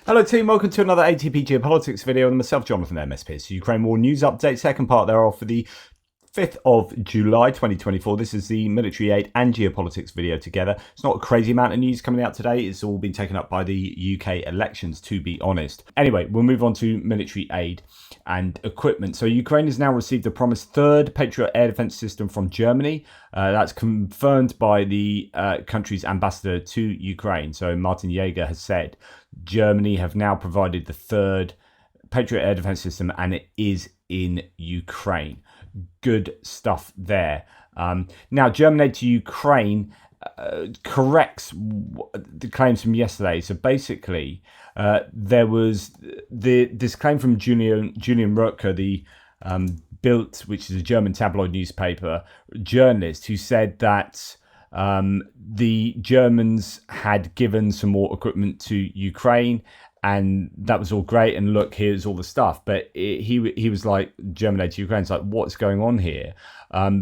Hello team, welcome to another ATP Geopolitics video and myself, Jonathan MSP. So Ukraine War News Update, second part thereof for the 5th of July 2024. This is the military aid and geopolitics video together. It's not a crazy amount of news coming out today. It's all been taken up by the UK elections, to be honest. Anyway, we'll move on to military aid and equipment. So Ukraine has now received the promised third Patriot air defense system from Germany. That's confirmed by the country's ambassador to Ukraine. So Martin Jaeger has said Germany have now provided the third Patriot air defense system, and it is in Ukraine. Good stuff there. Now, German aid to Ukraine corrects the claims from yesterday. So basically, there was this claim from Julian Rutger, the Bild, which is a German tabloid newspaper journalist, who said that the Germans had given some more equipment to Ukraine, and that was all great. And look, here's all the stuff. But he was like, German aid to Ukraine's like, what's going on here?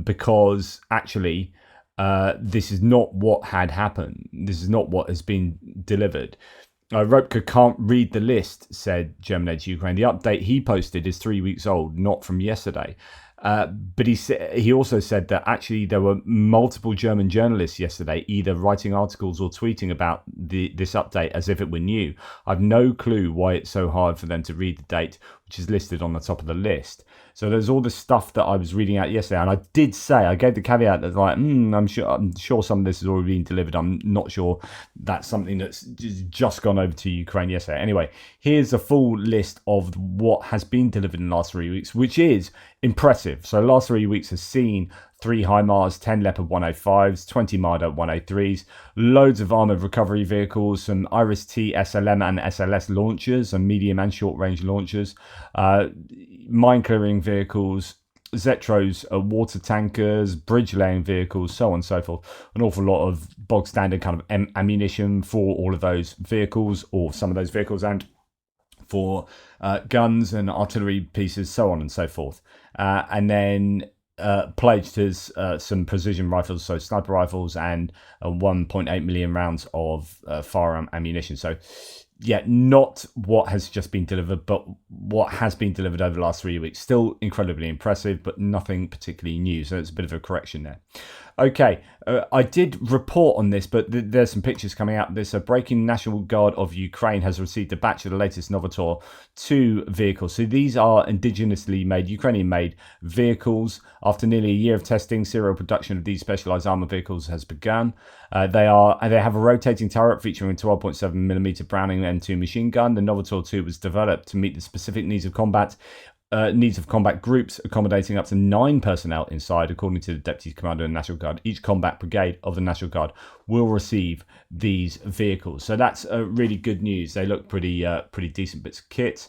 Because actually, this is not what had happened. This is not what has been delivered. Ropke can't read the list, said German aid to Ukraine. The update he posted is 3 weeks old, not from yesterday. But he also said that actually there were multiple German journalists yesterday either writing articles or tweeting about this update as if it were new. I've no clue why it's so hard for them to read the date, which is listed on the top of the list. So there's all this stuff that I was reading out yesterday, and I did say, I gave the caveat that like, I'm sure some of this has already been delivered. I'm not sure that's something that's just gone over to Ukraine yesterday. Anyway, here's a full list of what has been delivered in the last 3 weeks, which is impressive. So the last 3 weeks has seen 3 HIMARS, 10 Leopard 105s, 20 Marder 103s, loads of armoured recovery vehicles, some Iris-T, SLM and SLS launchers, and medium and short range launchers, mine clearing vehicles, Zetros, water tankers, bridge laying vehicles, so on and so forth. An awful lot of bog standard kind of ammunition for all of those vehicles, or some of those vehicles, and for guns and artillery pieces, so on and so forth. And then pledged as some precision rifles, so sniper rifles, and 1.8 million rounds of firearm ammunition. So yeah, not what has just been delivered, but what has been delivered over the last 3 weeks. Still incredibly impressive, but nothing particularly new. So it's a bit of a correction there. Okay, I did report on this, but there's some pictures coming out. This breaking National Guard of Ukraine has received a batch of the latest Novator 2 vehicles. So these are indigenously made, Ukrainian-made vehicles. After nearly a year of testing, serial production of these specialized armor vehicles has begun. They have a rotating turret featuring a 12.7mm Browning M2 machine gun. The Novator 2 was developed to meet the specific needs of combat groups, accommodating up to 9 personnel inside, according to the Deputy Commander of the National Guard. Each combat brigade of the National Guard will receive these vehicles. So that's really good news. They look pretty decent bits of kit.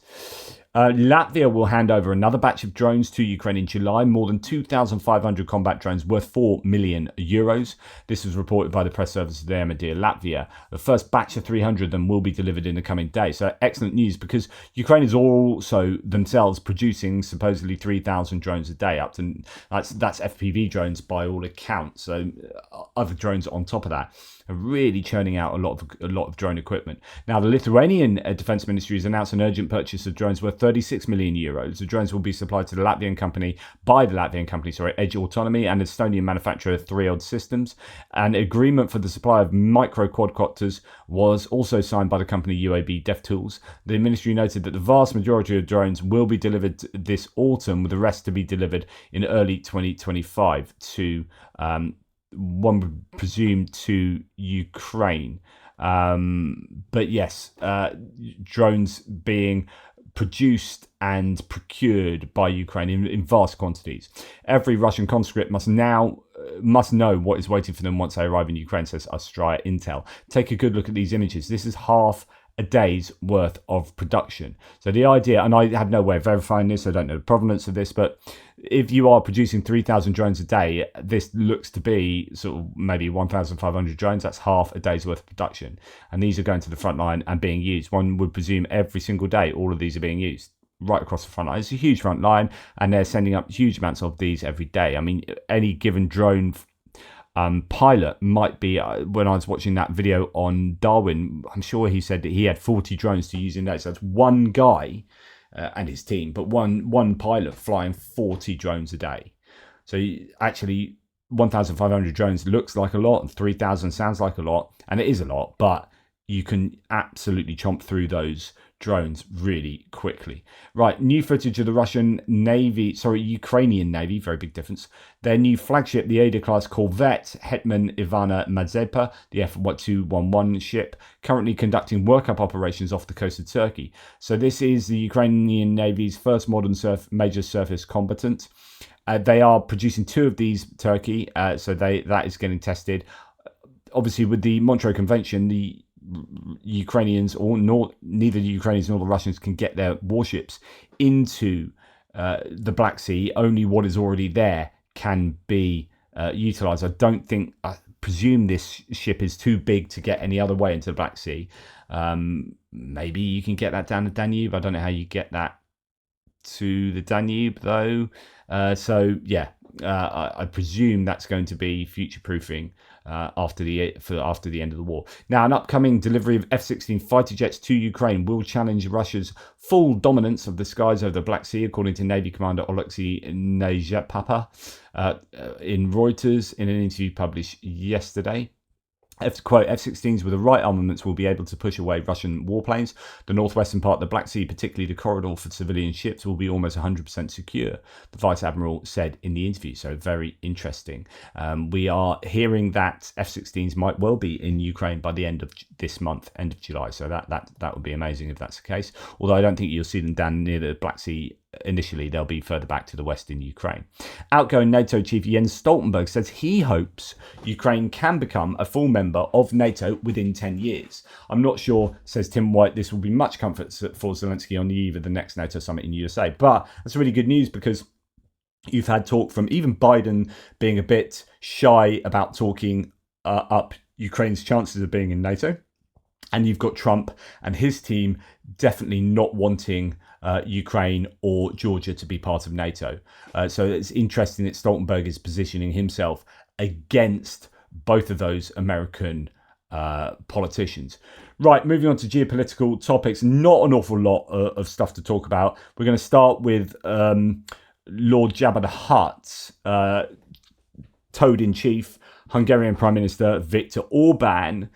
Latvia will hand over another batch of drones to Ukraine in July, more than 2,500 combat drones worth 4 million euros. This was reported by the press service of the MOD of Latvia. The first batch of 300 of them will be delivered in the coming days. So excellent news, because Ukraine is also themselves producing supposedly 3,000 drones a day. Up to that's FPV drones by all accounts. So other drones on top of that are really churning out a lot of drone equipment. Now, the Lithuanian Defence Ministry has announced an urgent purchase of drones worth 36 million euros. The drones will be supplied to the Latvian company Edge Autonomy, and Estonian manufacturer 3 Systems. An agreement for the supply of micro quadcopters was also signed by the company UAB DevTools. The ministry noted that the vast majority of drones will be delivered this autumn, with the rest to be delivered in early 2025 to one would presume to Ukraine. But yes, drones being produced and procured by Ukraine in vast quantities. Every Russian conscript must know what is waiting for them once they arrive in Ukraine, says Australia Intel. Take a good look at these images. This is half a day's worth of production. So the idea, and I have no way of verifying this, I don't know the provenance of this, but if you are producing 3,000 drones a day, this looks to be sort of maybe 1,500 drones. That's half a day's worth of production. And these are going to the front line and being used. One would presume every single day, all of these are being used right across the front line. It's a huge front line, and they're sending up huge amounts of these every day. I mean, any given drone pilot might be, when I was watching that video on Darwin, I'm sure he said that he had 40 drones to use in that. So that's one guy and his team, but one pilot flying 40 drones a day. So actually 1,500 drones looks like a lot, and 3,000 sounds like a lot, and it is a lot, but you can absolutely chomp through those drones really quickly. Right, new footage of the Ukrainian Navy, very big difference. Their new flagship, the Ada-class corvette Hetman Ivana Mazepa, the F-211 ship, currently conducting workup operations off the coast of Turkey. So this is the Ukrainian Navy's first modern major surface combatant. They are producing 2 of these Turkey, so that is getting tested. Obviously, with the Montreux Convention, the Ukrainians neither the Ukrainians nor the Russians can get their warships into the Black Sea. Only what is already there can be utilized. I presume this ship is too big to get any other way into the Black Sea. Maybe you can get that down the Danube. I don't know how you get that to the Danube though. I presume that's going to be future-proofing after the end of the war. Now, an upcoming delivery of F-16 fighter jets to Ukraine will challenge Russia's full dominance of the skies over the Black Sea, according to Navy Commander Oleksiy Nezhepapa in Reuters in an interview published yesterday. Quote, F-16s with the right armaments will be able to push away Russian warplanes. The northwestern part of the Black Sea, particularly the corridor for civilian ships, will be almost 100% secure, the Vice Admiral said in the interview. So very interesting. We are hearing that F-16s might well be in Ukraine by the end of this month, end of July. So that would be amazing if that's the case. Although I don't think you'll see them down near the Black Sea initially. They'll be further back to the west in Ukraine. Outgoing NATO chief Jens Stoltenberg says he hopes Ukraine can become a full member of NATO within 10 years. I'm not sure, says Tim White, this will be much comfort for Zelensky on the eve of the next NATO summit in USA. But that's really good news, because you've had talk from even Biden being a bit shy about talking up Ukraine's chances of being in NATO. And you've got Trump and his team definitely not wanting Ukraine or Georgia to be part of NATO. So it's interesting that Stoltenberg is positioning himself against both of those American politicians. Right, moving on to geopolitical topics. Not an awful lot of stuff to talk about. We're going to start with Lord Jabba the Hutt, Toad-in-Chief, Hungarian Prime Minister Viktor Orban.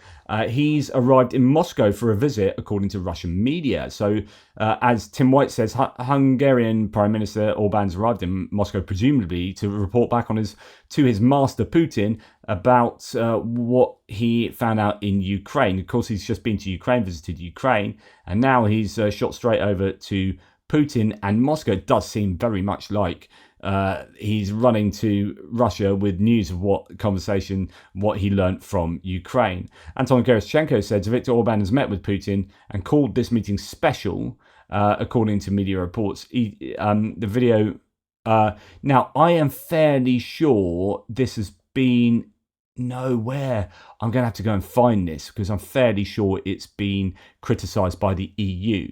He's arrived in Moscow for a visit, according to Russian media. So, as Tim White says, Hungarian Prime Minister Orban's arrived in Moscow, presumably to report back on to his master Putin about what he found out in Ukraine. Of course, he's just been to Ukraine, visited Ukraine, and now he's shot straight over to Putin and Moscow. It does seem very much like he's running to Russia with news of what he learnt from Ukraine. Anton Gerashchenko said Viktor Orban has met with Putin and called this meeting special, according to media reports. The video. Now, I am fairly sure this has been nowhere. I'm going to have to go and find this, because I'm fairly sure it's been criticised by the EU.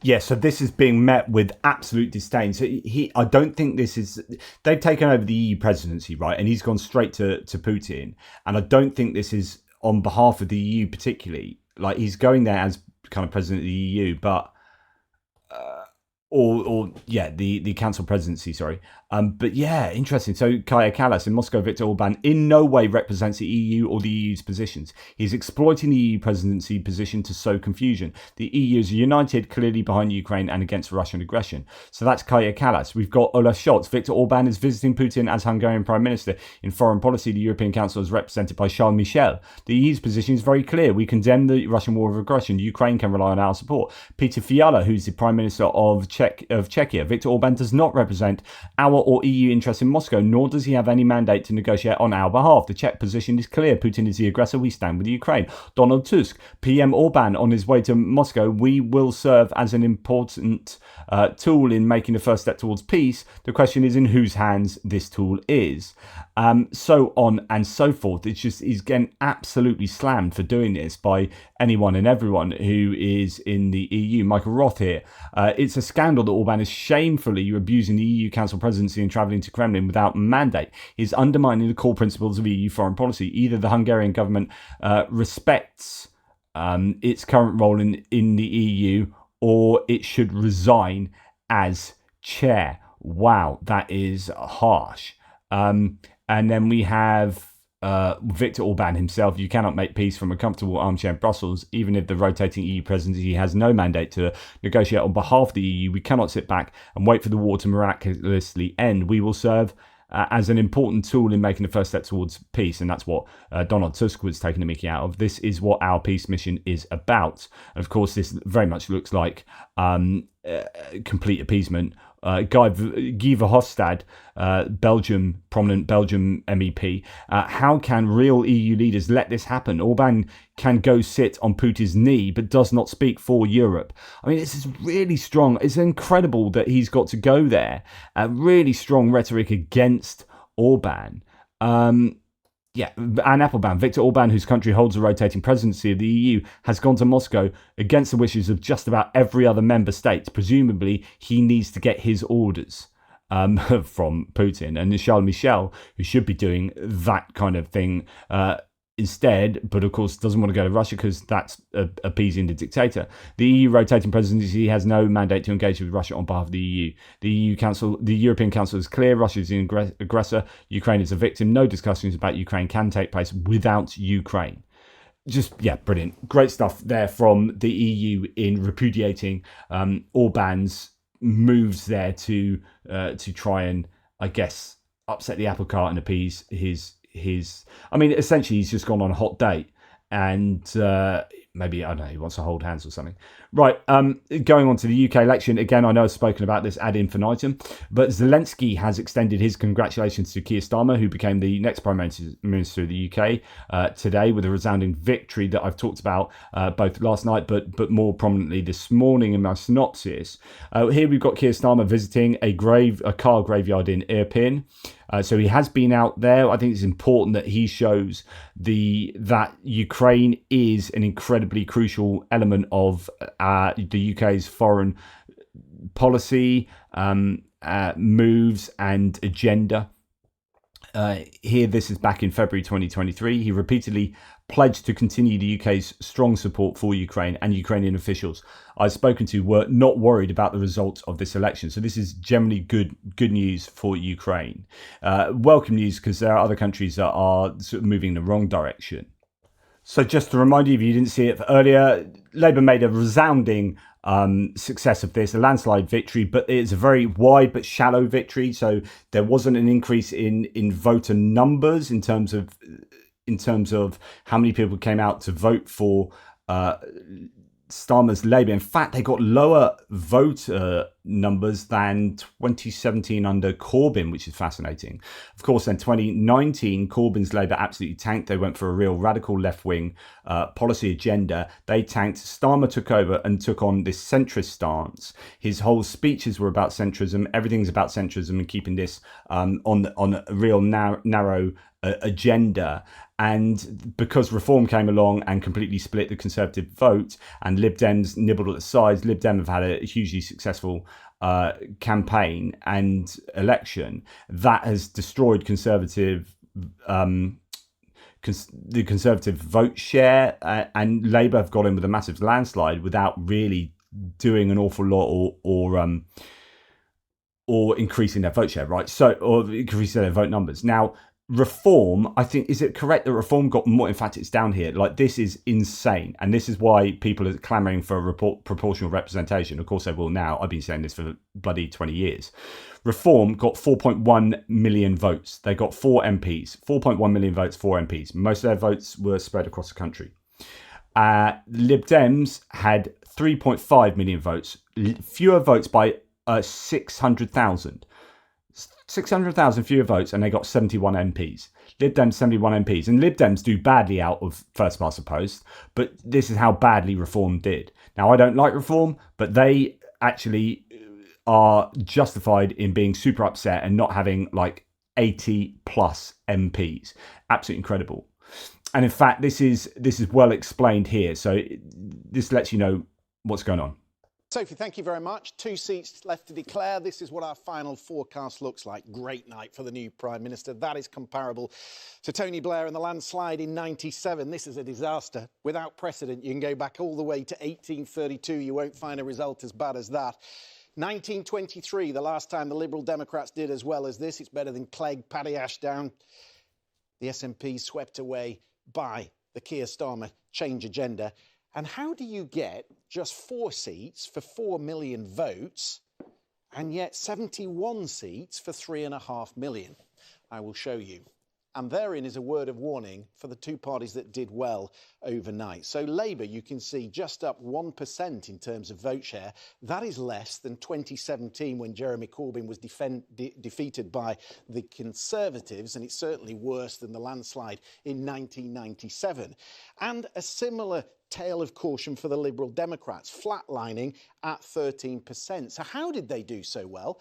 Yeah, so this is being met with absolute disdain. So I don't think they've taken over the EU presidency, right? And he's gone straight to Putin. And I don't think this is on behalf of the EU particularly. Like, he's going there as kind of president of the EU, but the council presidency, sorry. But yeah, interesting. So Kaja Kallas in Moscow, Viktor Orban in no way represents the EU or the EU's positions. He's exploiting the EU presidency position to sow confusion. The EU is united clearly behind Ukraine and against Russian aggression. So that's Kaja Kallas. We've got Olaf Scholz. Viktor Orban is visiting Putin as Hungarian Prime Minister. In foreign policy, the European Council is represented by Charles Michel. The EU's position is very clear. We condemn the Russian war of aggression. Ukraine can rely on our support. Peter Fiala, who's the Prime Minister of Czechia. Viktor Orban does not represent our or EU interests in Moscow, nor does he have any mandate to negotiate on our behalf. The Czech position is clear. Putin is the aggressor. We stand with Ukraine. Donald Tusk, PM Orban on his way to Moscow. We will serve as an important tool in making the first step towards peace. The question is in whose hands this tool is. So on and so forth. It's just, he's getting absolutely slammed for doing this by anyone and everyone who is in the EU. Michael Roth here. It's a scandal that Orban is shamefully abusing the EU Council presidency and travelling to Kremlin without mandate. He's undermining the core principles of EU foreign policy. Either the Hungarian government respects its current role in the EU, or it should resign as chair. Wow, that is harsh. And then we have Viktor Orban himself. You cannot make peace from a comfortable armchair in Brussels, even if the rotating EU presidency has no mandate to negotiate on behalf of the EU. We cannot sit back and wait for the war to miraculously end. We will serve as an important tool in making the first step towards peace, and that's what Donald Tusk was taking the mickey out of. This is what our peace mission is about. And of course, this very much looks like complete appeasement. Guy Verhofstadt, prominent Belgium MEP, how can real EU leaders let this happen? Orban can go sit on Putin's knee, but does not speak for Europe. I mean, this is really strong. It's incredible that he's got to go there. Really strong rhetoric against Orban. Yeah, Anne Applebaum, Viktor Orban, whose country holds the rotating presidency of the EU, has gone to Moscow against the wishes of just about every other member state. Presumably, he needs to get his orders from Putin. And Charles Michel, who should be doing that kind of thing instead, but of course doesn't want to go to Russia because that's appeasing the dictator. The EU rotating presidency has no mandate to engage with Russia on behalf of the EU. The European Council is clear. Russia is the aggressor. Ukraine is a victim. No discussions about Ukraine can take place without Ukraine. Just, yeah, brilliant. Great stuff there from the EU in repudiating Orban's moves there to try and, I guess, upset the apple cart and appease I mean, essentially he's just gone on a hot date and maybe, I don't know, he wants to hold hands or something. Right, going on to the UK election. Again, I know I've spoken about this ad infinitum, but Zelensky has extended his congratulations to Keir Starmer, who became the next Prime Minister of the UK today with a resounding victory that I've talked about both last night, but more prominently this morning in my synopsis. Here we've got Keir Starmer visiting a car graveyard in Irpin. So he has been out there. I think it's important that he shows that Ukraine is an incredibly crucial element of the UK's foreign policy moves and agenda. Here, this is back in February 2023. He repeatedly pledged to continue the UK's strong support for Ukraine, and Ukrainian officials I've spoken to were not worried about the results of this election. So this is generally good news for Ukraine. Welcome news, because there are other countries that are sort of moving in the wrong direction. So just to remind you, if you didn't see it earlier, Labour made a resounding success of this, a landslide victory, but it's a very wide but shallow victory. So there wasn't an increase in voter numbers in terms of how many people came out to vote for Starmer's Labour. In fact, they got lower voter numbers than 2017 under Corbyn, which is fascinating. Of course, in 2019, Corbyn's Labour absolutely tanked. They went for a real radical left-wing policy agenda. They tanked. Starmer took over and took on this centrist stance. His whole speeches were about centrism. Everything's about centrism and keeping this on a real narrow agenda. And because Reform came along and completely split the Conservative vote and Lib Dems nibbled at the sides, Lib Dem have had a hugely successful campaign and election that has destroyed the Conservative vote share, and Labour have got in with a massive landslide without really doing an awful lot or increasing their vote share, right? So, or increasing their vote numbers. Now, Reform, I think, is it correct that Reform got more? In fact, it's down here. Like, this is insane. And this is why people are clamoring for proportional representation. Of course they will now. I've been saying this for bloody 20 years. Reform got 4.1 million votes. They got 4 MPs. 4.1 million votes, 4 MPs. Most of their votes were spread across the country. Lib Dems had 3.5 million votes. Fewer votes by 600,000. 600,000 fewer votes, and they got 71 MPs. Lib Dems 71 MPs, and Lib Dems do badly out of first past the post, but this is how badly Reform did. Now, I don't like Reform, but they actually are justified in being super upset and not having like 80 plus MPs. Absolutely incredible. And in fact, this is well explained here. So this lets you know what's going on. Sophie, thank you very much. 2 seats left to declare. This is what our final forecast looks like. Great night for the new Prime Minister. That is comparable to Tony Blair and the landslide in '97. This is a disaster without precedent. You can go back all the way to 1832. You won't find a result as bad as that. 1923, the last time the Liberal Democrats did as well as this. It's better than Clegg, Paddy Ashdown. The SNP swept away by the Keir Starmer change agenda. And how do you get just 4 seats for 4 million votes and yet 71 seats for 3.5 million? I will show you. And therein is a word of warning for the 2 parties that did well overnight. So Labour, you can see, just up 1% in terms of vote share. That is less than 2017 when Jeremy Corbyn was defeated by the Conservatives, and it's certainly worse than the landslide in 1997. And a similar tale of caution for the Liberal Democrats, flatlining at 13%. So how did they do so well?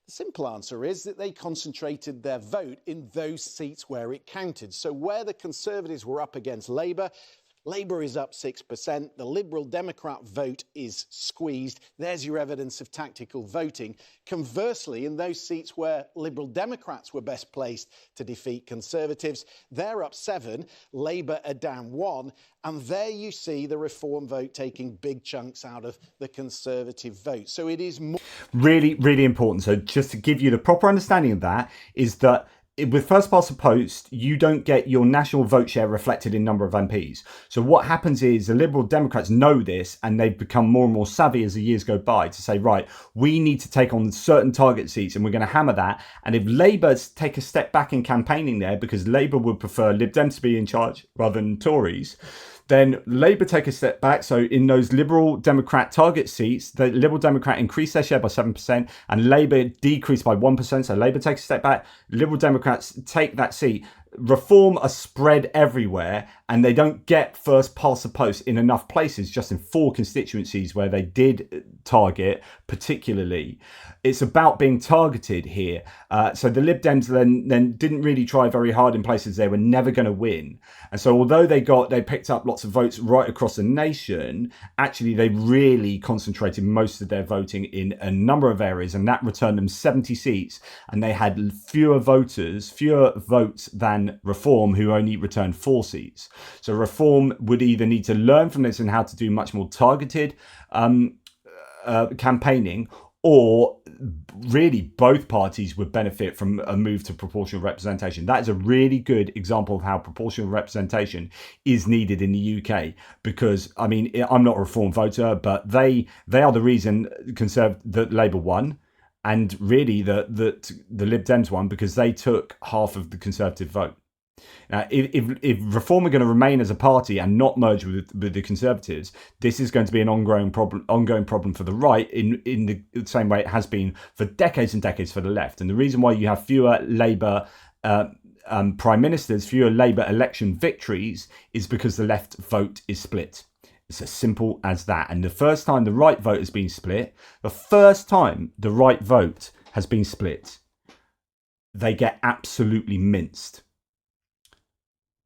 The simple answer is that they concentrated their vote in those seats where it counted. So where the Conservatives were up against Labour, Labour is up 6%. The Liberal Democrat vote is squeezed. There's your evidence of tactical voting. Conversely, in those seats where Liberal Democrats were best placed to defeat Conservatives, they're up 7, Labour are down 1. And there you see the Reform vote taking big chunks out of the Conservative vote. So it is more... Really, really important. So just to give you the proper understanding of that is that with first past the post, you don't get your national vote share reflected in number of MPs. So what happens is the Liberal Democrats know this, and they've become more and more savvy as the years go by to say, right, we need to take on certain target seats and we're going to hammer that. And if Labour take a step back in campaigning there, because Labour would prefer Lib Dem to be in charge rather than Tories, then Labour take a step back. So in those Liberal Democrat target seats, the Liberal Democrat increased their share by 7% and Labour decreased by 1%. So Labour takes a step back, Liberal Democrats take that seat. Reform are spread everywhere, and they don't get first past the post in enough places, just in 4 constituencies where they did target particularly. It's about being targeted here. So the Lib Dems then didn't really try very hard in places they were never going to win. And so although they picked up lots of votes right across the nation, actually they really concentrated most of their voting in a number of areas, and that returned them 70 seats, and they had fewer votes than Reform, who only returned 4 seats. So Reform would either need to learn from this and how to do much more targeted campaigning, or really both parties would benefit from a move to proportional representation. That is a really good example of how proportional representation is needed in the UK, because I mean, I'm not a Reform voter, but they are the reason that Labour won. And really, the Lib Dems won because they took half of the Conservative vote. Now, if Reform are going to remain as a party and not merge with the Conservatives, this is going to be an ongoing problem for the right in the same way it has been for decades and decades for the left. And the reason why you have fewer Labour prime ministers, fewer Labour election victories, is because the left vote is split. It's as simple as that. And the first time the right vote has been split, they get absolutely minced.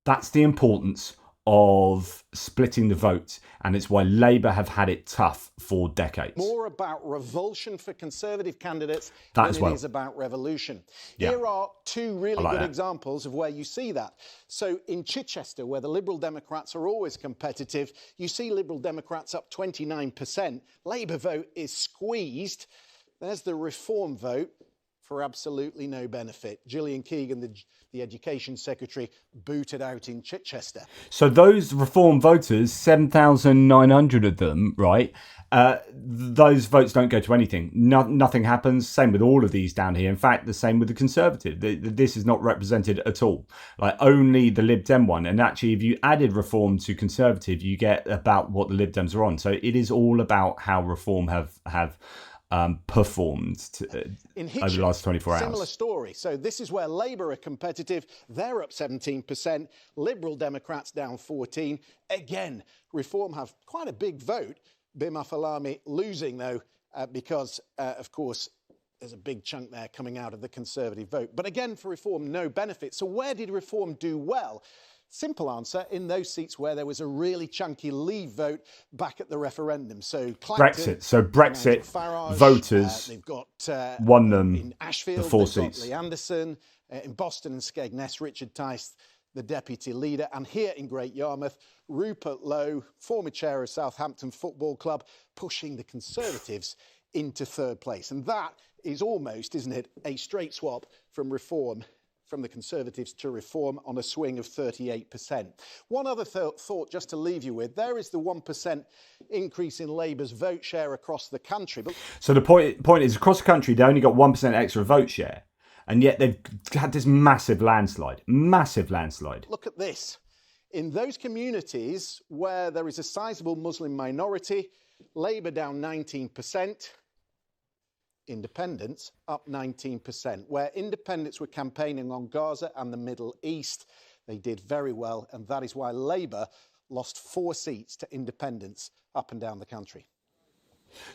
That's the importance of splitting the vote, and it's why Labour have had it tough for decades. More about revulsion for Conservative candidates than it is about revolution. Yeah. Here are 2 really good examples of where you see that. So in Chichester, where the Liberal Democrats are always competitive, you see Liberal Democrats up 29%. Labour vote is squeezed. There's the Reform vote for absolutely no benefit. Gillian Keegan, the Education Secretary, booted out in Chichester. So those Reform voters, 7,900 of them, right? Those votes don't go to anything. Nothing happens. Same with all of these down here. In fact, the same with the Conservative. This is not represented at all. Like only the Lib Dem one. And actually, if you added Reform to Conservative, you get about what the Lib Dems are on. So it is all about how Reform have performed in Hitchin, over the last 24 hours. Similar story. So this is where Labour are competitive. They're up 17%. Liberal Democrats down 14%. Again, Reform have quite a big vote. Bima Falami losing, though, because, of course, there's a big chunk there coming out of the Conservative vote. But again, for Reform, no benefit. So where did Reform do well? Simple answer, in those seats where there was a really chunky Leave vote back at the referendum. So Clacton, Brexit. So Brexit Farage, voters they've got won them in Ashfield, the 4 they've got seats. Lee Anderson, in Boston and Skegness, Richard Tice, the deputy leader, and here in Great Yarmouth, Rupert Lowe, former chair of Southampton Football Club, pushing the Conservatives into third place. And that is almost, isn't it, a straight swap from Reform, from the Conservatives to Reform on a swing of 38%. One other thought just to leave you with, there is the 1% increase in Labour's vote share across the country. But so the point is, across the country, they only got 1% extra vote share. And yet they've had this massive landslide. Look at this. In those communities where there is a sizable Muslim minority, Labour down 19%, Independents up 19%. Where Independents were campaigning on Gaza and the Middle East, they did very well, and that is why Labour lost 4 seats to Independents up and down the country.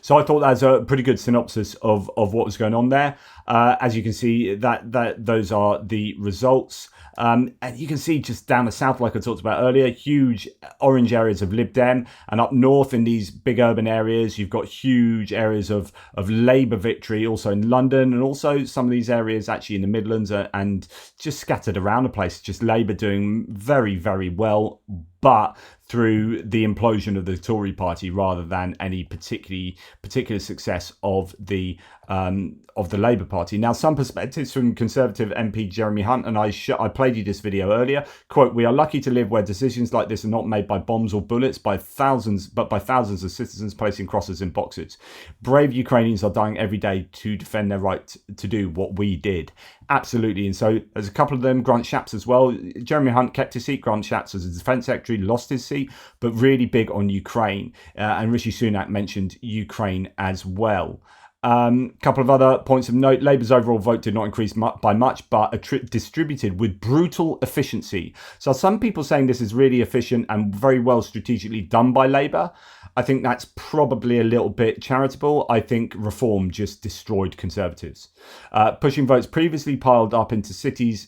So I thought that's a pretty good synopsis of what was going on there. As you can see, that those are the results. And you can see just down the south, like I talked about earlier, huge orange areas of Lib Dem. And up north in these big urban areas, you've got huge areas of Labour victory, also in London, and also some of these areas actually in the Midlands and just scattered around the place. Just Labour doing very, very well, but through the implosion of the Tory party rather than any particular success of the Labour Party. Now, some perspectives from Conservative MP Jeremy Hunt, and I played you this video earlier. Quote, "We are lucky to live where decisions like this are not made by bombs or bullets, but by thousands of citizens placing crosses in boxes. Brave Ukrainians are dying every day to defend their right to do what we did." Absolutely. And so there's a couple of them, Grant Shapps as well. Jeremy Hunt kept his seat. Grant Shapps as a defence secretary lost his seat, but really big on Ukraine. And Rishi Sunak mentioned Ukraine as well. Couple of other points of note. Labour's overall vote did not increase by much, but distributed with brutal efficiency. So some people saying this is really efficient and very well strategically done by Labour. I think that's probably a little bit charitable. I think Reform just destroyed Conservatives. Pushing votes previously piled up in cities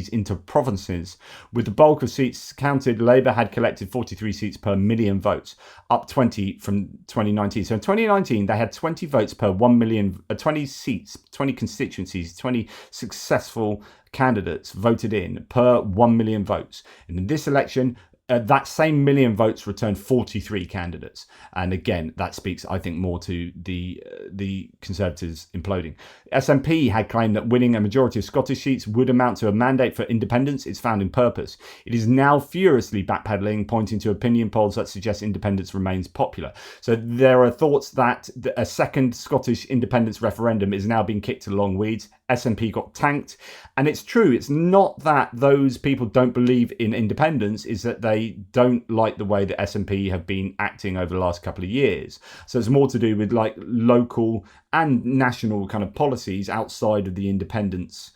into provinces. With the bulk of seats counted, Labour had collected 43 seats per million votes, up 20 from 2019. So in 2019, they had 20 votes per 1 million, 20 seats, 20 constituencies, 20 successful candidates voted in per 1 million votes. And in this election, that same million votes returned 43 candidates. And again, that speaks, I think, more to the Conservatives imploding. SNP had claimed that winning a majority of Scottish seats would amount to a mandate for independence, its founding purpose. It is now furiously backpedaling, pointing to opinion polls that suggest independence remains popular. So there are thoughts that a second Scottish independence referendum is now being kicked to the long weeds. SNP got tanked. And it's true, it's not that those people don't believe in independence, is that they don't like the way that SNP have been acting over the last couple of years. So it's more to do with like local and national kind of policies outside of the independence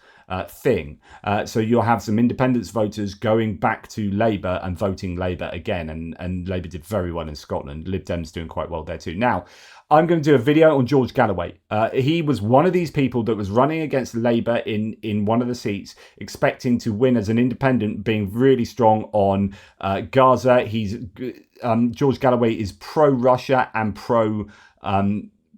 thing. So you'll have some independence voters going back to Labour and voting Labour again. And Labour did very well in Scotland. Lib Dem's doing quite well there too. Now, I'm going to do a video on George Galloway. He was one of these people that was running against Labour in one of the seats, expecting to win as an independent, being really strong on Gaza. George Galloway is pro-Russia and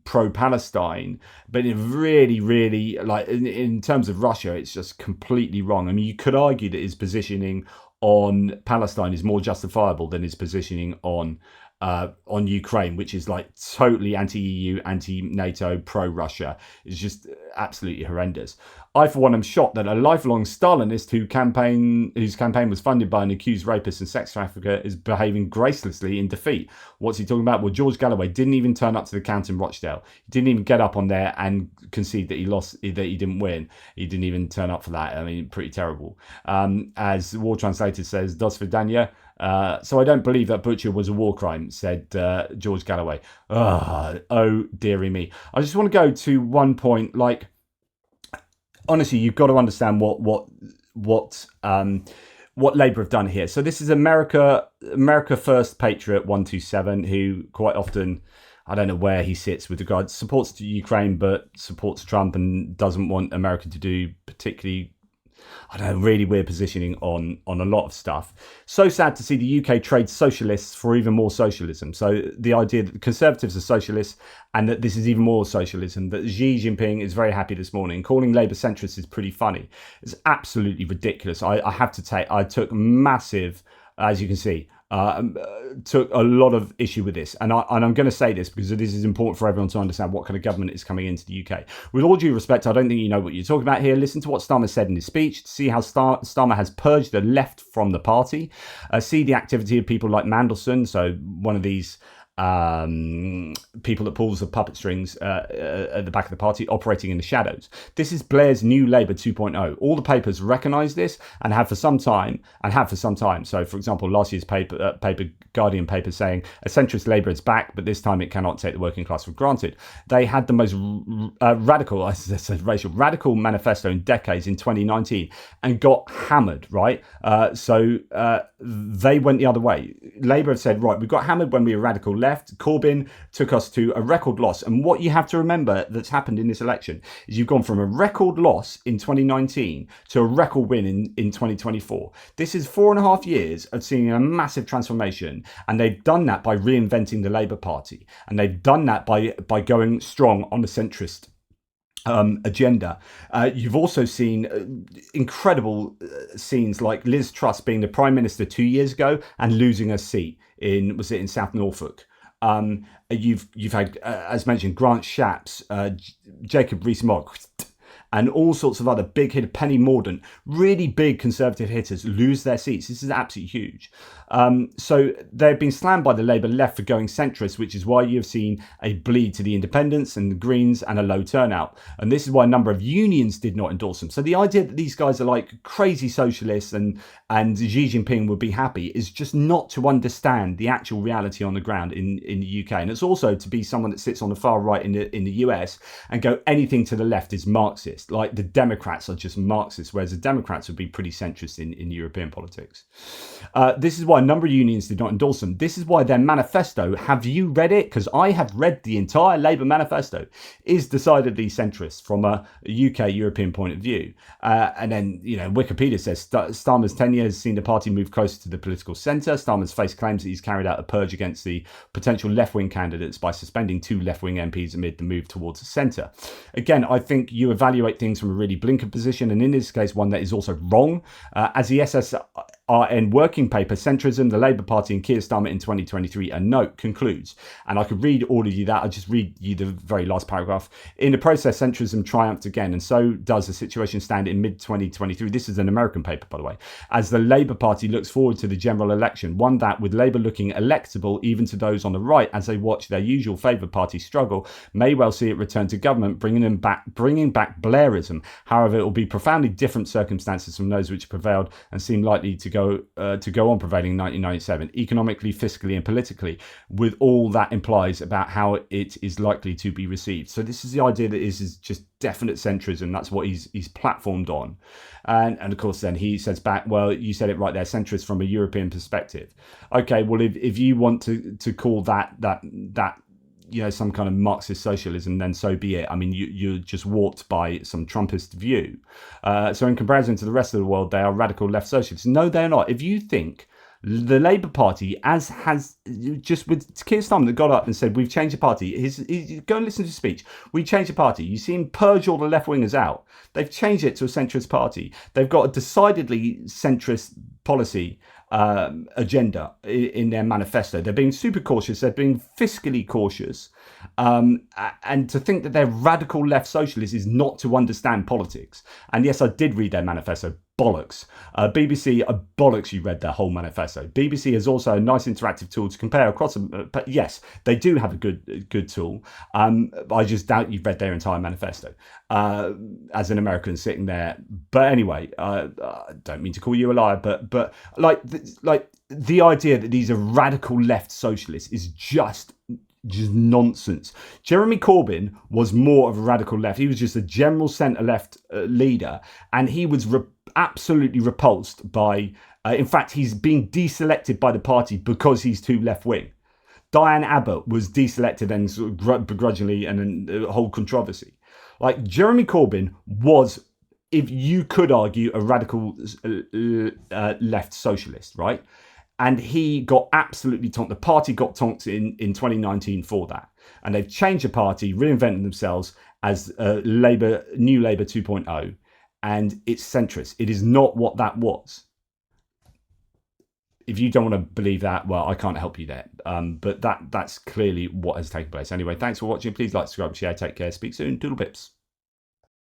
pro-Palestine, but it really, like in terms of Russia, it's just completely wrong. I mean, you could argue that his positioning on Palestine is more justifiable than his positioning on Ukraine, which is like totally anti-EU, anti-NATO, pro-Russia. It's just absolutely horrendous. I, for one, am shocked that a lifelong Stalinist whose campaign was funded by an accused rapist and sex trafficker is behaving gracelessly in defeat. What's he talking about? Well, George Galloway didn't even turn up to the count in Rochdale. He didn't even get up on there and concede that he lost, that he didn't win. He didn't even turn up for that. I mean, pretty terrible. As the War Translated says, "Do svidaniya." So I don't believe that butcher was a war crime, said George Galloway. Oh, dearie me. I just want to go to one point. Like, honestly, you've got to understand what Labour have done here. So this is America First Patriot 127, who quite often, I don't know where he sits with regards, supports Ukraine but supports Trump and doesn't want America to do particularly I don't know, really weird positioning on a lot of stuff. So sad to see the UK trade socialists for even more socialism. So the idea that the Conservatives are socialists and that this is even more socialism, that Xi Jinping is very happy this morning. Calling Labour centrists is pretty funny. It's absolutely ridiculous. I have to take, I took massive, as you can see, took a lot of issue with this. And I'm going to say this because this is important for everyone to understand what kind of government is coming into the UK. With all due respect, I don't think you know what you're talking about here. Listen to what Starmer said in his speech to see how Starmer has purged the left from the party. See the activity of people like Mandelson, so one of these people that pulls the puppet strings at the back of the party, operating in the shadows. This is Blair's new Labour 2.0. All the papers recognise this and have for some time. So, for example, last year's paper, Guardian paper, saying a centrist Labour is back, but this time it cannot take the working class for granted. They had the most radical manifesto in decades in 2019 and got hammered, right? So they went the other way. Labour have said, right, we got hammered when we were radical left. Corbyn took us to a record loss. And what you have to remember that's happened in this election is you've gone from a record loss in 2019 to a record win in 2024. This is 4.5 years of seeing a massive transformation. And they've done that by reinventing the Labour Party. And they've done that by going strong on the centrist agenda. You've also seen incredible scenes like Liz Truss being the Prime Minister 2 years ago and losing her seat in South Norfolk. You've had, as mentioned, Grant Shapps, Jacob Rees-Mogg, and all sorts of other big hitters. Penny Mordaunt, really big Conservative hitters lose their seats. This is absolutely huge. So they've been slammed by the Labour left for going centrist, which is why you've seen a bleed to the independents and the Greens and a low turnout. And this is why a number of unions did not endorse them. So the idea that these guys are like crazy socialists and Xi Jinping would be happy is just not to understand the actual reality on the ground in the UK. And it's also to be someone that sits on the far right in the US and go anything to the left is Marxist. Like the Democrats are just Marxist, whereas the Democrats would be pretty centrist in European politics. This is why a number of unions did not endorse them. This is why their manifesto, have you read it? Because I have read the entire Labour manifesto, is decidedly centrist from a UK European point of view. And then, Wikipedia says Starmer's tenure has seen the party move closer to the political centre. Starmer's faced claims that he's carried out a purge against the potential left-wing candidates by suspending 2 left-wing MPs amid the move towards the centre. Again, I think you evaluate things from a really blinkered position, and in this case, one that is also wrong. As the SSRN working paper, Centrism, the Labour Party and Keir Starmer in 2023, a note concludes, and I could read all of you that, I'll just read you the very last paragraph. In the process, centrism triumphed again, and so does the situation stand in mid-2023. This is an American paper, by the way, as the Labour Party looks forward to the general election, one that, with Labour looking electable even to those on the right as they watch their usual favoured party struggle, may well see it return to government, bringing back Blairism. However, it will be profoundly different circumstances from those which prevailed and seem likely to go on prevailing in 1997, economically, fiscally and politically, with all that implies about how it is likely to be received. So this is the idea that is just definite centrism. That's what he's platformed on. And of course, then he says back, well, you said it right there, centrist from a European perspective. Okay, well, if you want to call that some kind of Marxist socialism, then so be it. I mean, you're just warped by some Trumpist view. So in comparison to the rest of the world, they are radical left socialists. No, they're not. If you think the Labour Party, as has just with Keir Starmer that got up and said, we've changed the party. Go and listen to his speech. We changed the party. You see him purge all the left-wingers out. They've changed it to a centrist party. They've got a decidedly centrist policy agenda in their manifesto. They're being super cautious. They're being fiscally cautious. And to think that they're radical left socialists is not to understand politics. And yes, I did read their manifesto. Bollocks. BBC, bollocks you read their whole manifesto. BBC is also a nice interactive tool to compare across them. But yes, they do have a good tool. I just doubt you've read their entire manifesto as an American sitting there. But anyway, I don't mean to call you a liar, but like the idea that these are radical left socialists is just nonsense. Jeremy Corbyn was more of a radical left. He was just a general centre left leader, and he was absolutely repulsed by. In fact, he's being deselected by the party because he's too left wing. Diane Abbott was deselected and sort of begrudgingly, and a whole controversy. Like Jeremy Corbyn was if you could argue, a radical left socialist, right? And he got absolutely tonked. The party got tonked in 2019 for that. And they've changed the party, reinvented themselves as New Labour 2.0. And it's centrist. It is not what that was. If you don't want to believe that, well, I can't help you there. But that's clearly what has taken place. Anyway, thanks for watching. Please like, subscribe, share. Take care. Speak soon. Doodle pips.